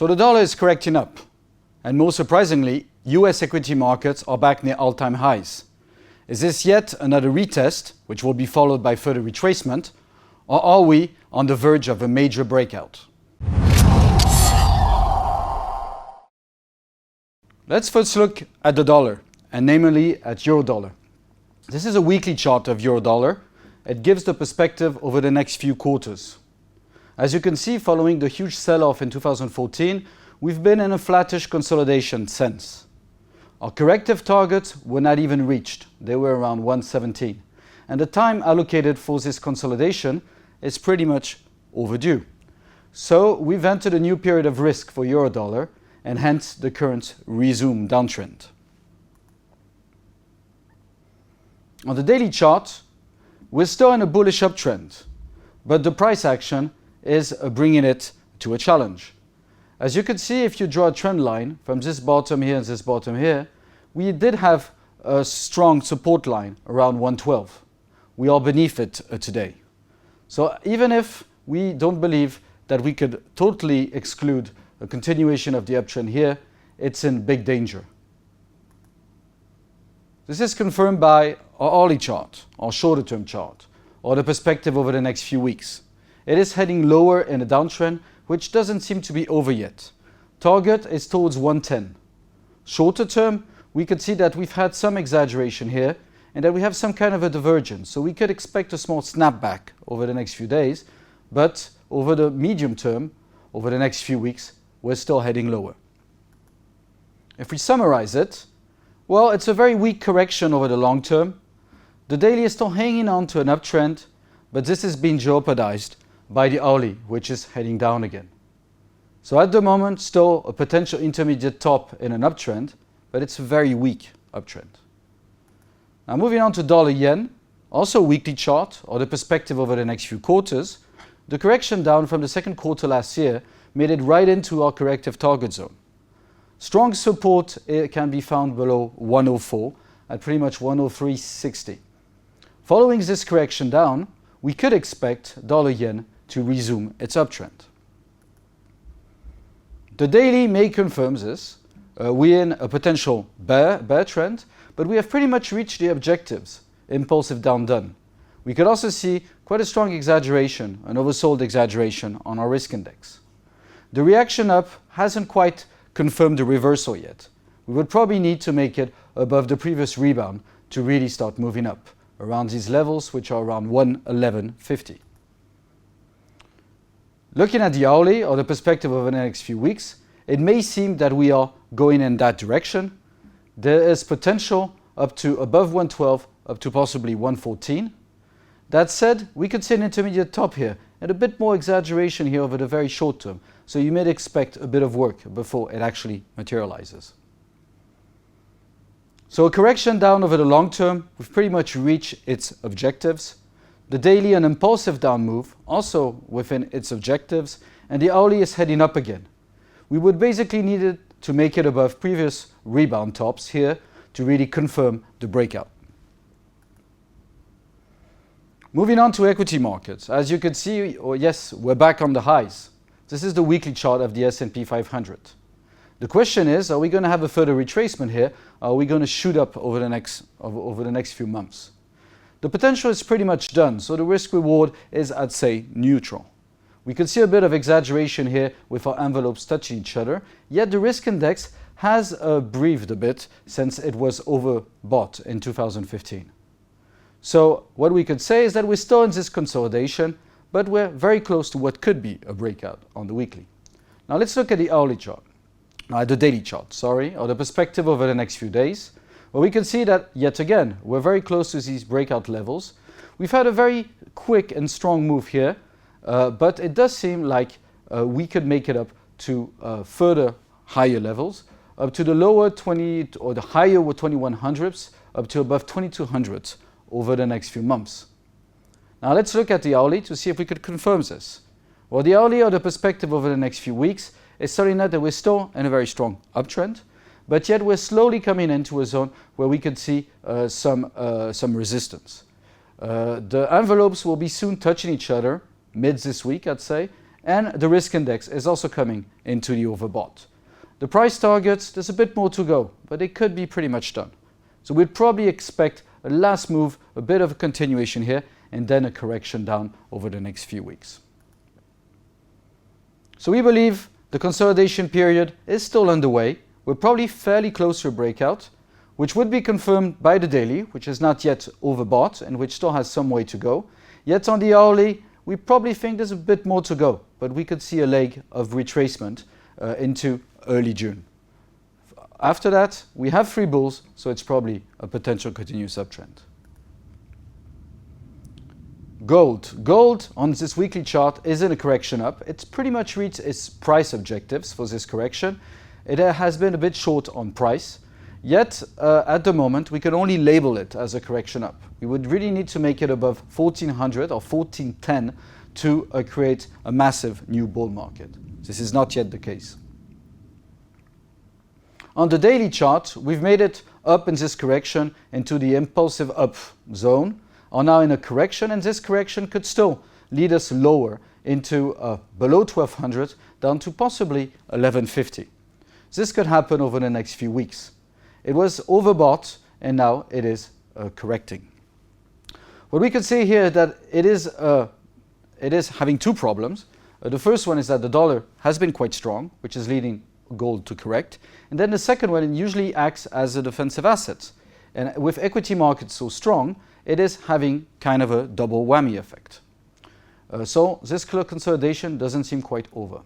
So the dollar is correcting up, and more surprisingly, US equity markets are back near all-time highs. Is this yet another retest, which will be followed by further retracement, or are we on the verge of a major breakout? Let's first look at the dollar, and namely at euro-dollar. This is a weekly chart of euro-dollar. It gives the perspective over the next few quarters. As you can see, following the huge sell-off in 2014, we've been in a flattish consolidation since. Our corrective targets were not even reached. They were around 117. And the time allocated for this consolidation is pretty much overdue. So we've entered a new period of risk for euro-dollar, and hence the current resume downtrend. On the daily chart, we're still in a bullish uptrend, but the price action is bringing it to a challenge. As you can see, if you draw a trend line from this bottom here and this bottom here, we did have a strong support line around 112. We are beneath it today. So even if we don't believe that we could totally exclude a continuation of the uptrend here, it's in big danger. This is confirmed by our hourly chart, our shorter term chart, or the perspective over the next few weeks. It is heading lower in a downtrend, which doesn't seem to be over yet. Target is towards 110. Shorter term, we could see that we've had some exaggeration here and that we have some kind of a divergence. So we could expect a small snapback over the next few days, but over the medium term, over the next few weeks, we're still heading lower. If we summarize it, well, it's a very weak correction over the long term. The daily is still hanging on to an uptrend, but this is being jeopardized by the hourly, which is heading down again. So at the moment, still a potential intermediate top in an uptrend, but it's a very weak uptrend. Now moving on to dollar-yen, also a weekly chart, or the perspective over the next few quarters. The correction down from the second quarter last year made it right into our corrective target zone. Strong support can be found below 104 at pretty much 103.60. Following this correction down, we could expect dollar-yen to resume its uptrend. The daily may confirm this. We're in a potential bear trend, but we have pretty much reached the objectives, impulsive down done. We could also see quite a strong exaggeration, an oversold exaggeration on our risk index. The reaction up hasn't quite confirmed the reversal yet. We would probably need to make it above the previous rebound to really start moving up around these levels, which are around 111.50. Looking at the hourly or the perspective over the next few weeks, it may seem that we are going in that direction. There is potential up to above 112, up to possibly 114. That said, we could see an intermediate top here and a bit more exaggeration here over the very short term. So you may expect a bit of work before it actually materializes. So a correction down over the long term, we've pretty much reached its objectives. The daily, an impulsive down move, also within its objectives, and the hourly is heading up again. We would basically need it to make it above previous rebound tops here to really confirm the breakout. Moving on to equity markets. As you can see, yes, we're back on the highs. This is the weekly chart of the S&P 500. The question is, are we going to have a further retracement here? Are we going to shoot up over the next few months? The potential is pretty much done, so the risk reward is, I'd say, neutral. We can see a bit of exaggeration here with our envelopes touching each other, yet the risk index has breathed a bit since it was overbought in 2015. So what we could say is that we're still in this consolidation, but we're very close to what could be a breakout on the weekly. Now let's look at the hourly chart, the daily chart, or the perspective over the next few days. Well, we can see that yet again, we're very close to these breakout levels. We've had a very quick and strong move here, but it does seem like we could make it up to further higher levels, up to the lower 20 or the higher 2100s, up to above 2200s over the next few months. Now let's look at the hourly to see if we could confirm this. Well, the hourly or the perspective over the next few weeks is telling us that we're still in a very strong uptrend, but yet we're slowly coming into a zone where we could see some resistance. The envelopes will be soon touching each other, mid this week, I'd say, and the risk index is also coming into the overbought. The price targets, there's a bit more to go, but it could be pretty much done. So we'd probably expect a last move, a bit of a continuation here, and then a correction down over the next few weeks. So we believe the consolidation period is still underway. We're probably fairly close to a breakout, which would be confirmed by the daily, which is not yet overbought and which still has some way to go. Yet on the hourly, we probably think there's a bit more to go, but we could see a leg of retracement into early June. After that, we have 3 bulls, so it's probably a potential continuous uptrend. Gold. Gold on this weekly chart is in a correction up. It's pretty much reached its price objectives for this correction. It has been a bit short on price, yet at the moment we can only label it as a correction up. We would really need to make it above 1400 or 1410 to create a massive new bull market. This is not yet the case. On the daily chart, we've made it up in this correction into the impulsive up zone, are now in a correction, and this correction could still lead us lower into below 1200 down to possibly 1150. This could happen over the next few weeks. It was overbought and now it is correcting. What we could say here is that it is having 2 problems. The first one is that the dollar has been quite strong, which is leading gold to correct. And then the second one, it usually acts as a defensive asset. And with equity markets so strong, it is having kind of a double whammy effect. So this consolidation doesn't seem quite over.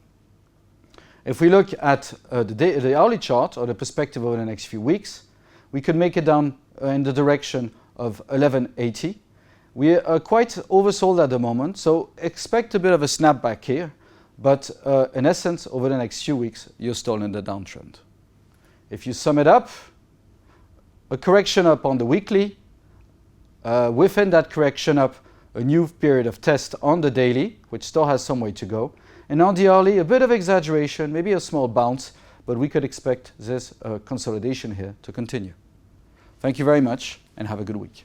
If we look at the hourly chart or the perspective over the next few weeks, we could make it down in the direction of 1180. We are quite oversold at the moment, so expect a bit of a snapback here. But in essence, over the next few weeks, you're still in the downtrend. If you sum it up, a correction up on the weekly, within that correction up, a new period of test on the daily, which still has some way to go. And on the hourly, a bit of exaggeration, maybe a small bounce, but we could expect this consolidation here to continue. Thank you very much and have a good week.